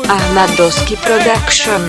Ahmadoski Production.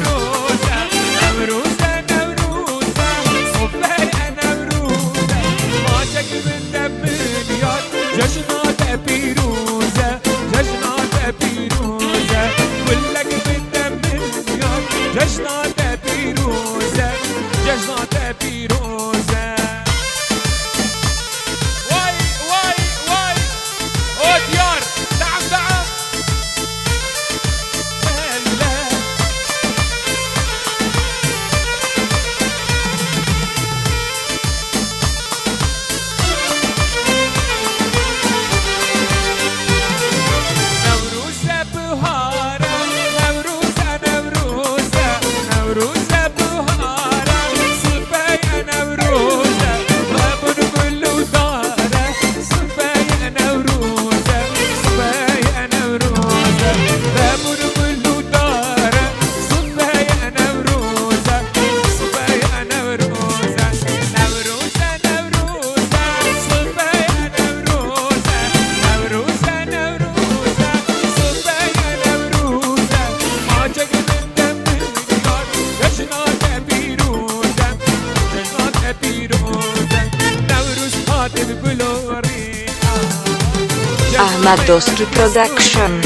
Ahmadoski Production.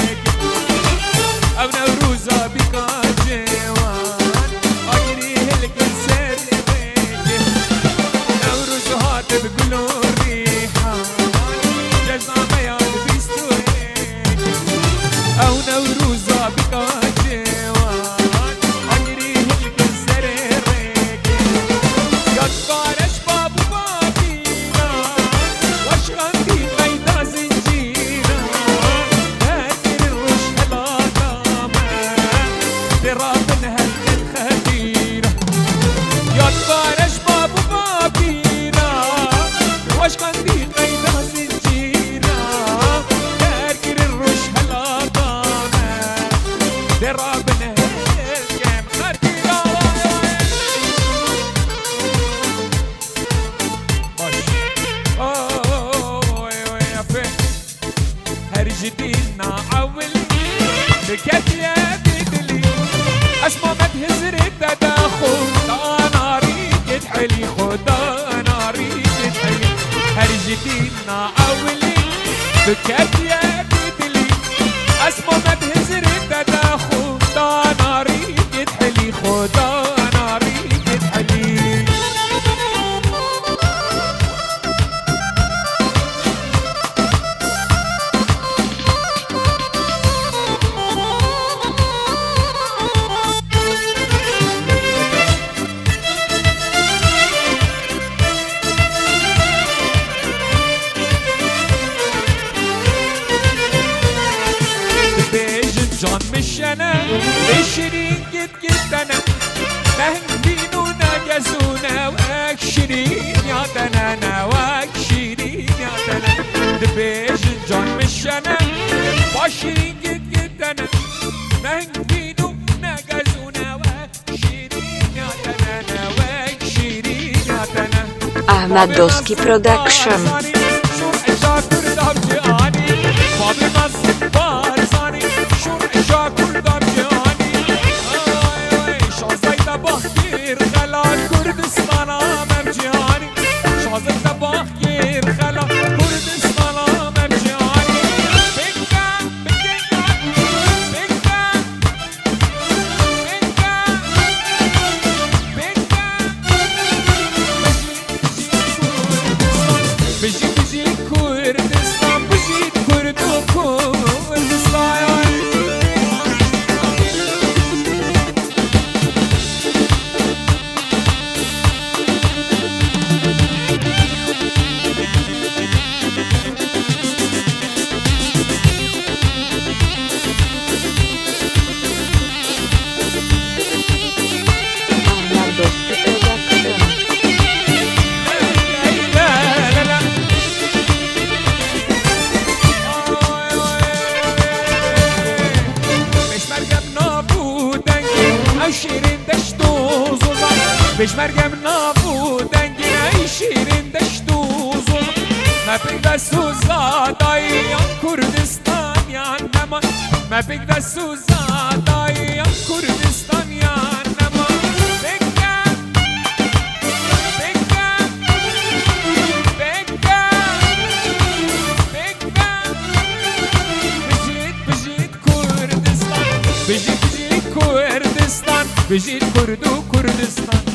جدينا عول بكت يا بدلي اسمه ما تهزري تداخل انا ريقت حلي خد انا ريقت حلي هرجدينا عولي بكت يا بدلي اسمه ما تهزري تداخل انا ريقت حلي خد انا ريقت حلي جان مش انا بشرين قد انا مهندين ونجزونا واكشرين يا تنانا واكشرين يا تنانا دبيج جان مش انا بشرين قد انا مهندين ونجزونا واكشرين يا تنانا واكشرين يا تنانا Ahmadoski Production. بشمرقم نابودن گیره شیرین دشتوزم ما بگده سوزا دایان کردستان یا نمان ما بگده سوزا دایم کردستان یا نما بگم بگم بگم بگم بجید کردستان بجید کردستان بجید کرد و کردستان